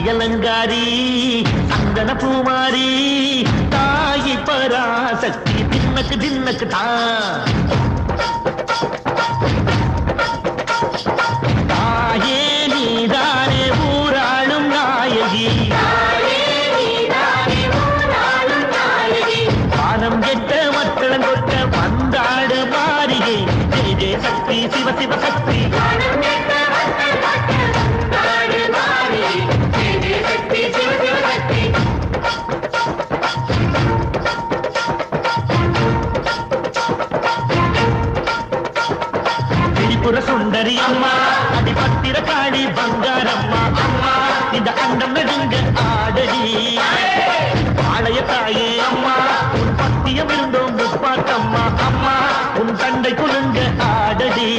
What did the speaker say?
அலங்காரி சந்தன பூமாரி தாயி பராசக்தி தின்னக்கு தின்னக்கு தான் தாயே நீதானே ஊராளும் நாயகி பானம் கெட்ட மக்களும் கொட்ட வந்தாடு மாறியே ஜெய ஜெய சக்தி சிவ சிவ சக்தி சுந்தரி அம்மா அடிபத்திர காளி பங்காரம்மா அம்மா இந்த அண்டம் நெடுங்க ஆடடி ஆலய தாயே அம்மா உன் பத்தியம் இருந்தோம் முப்பாட்டம்மா அம்மா உன் தண்டை குலுங்க ஆடடி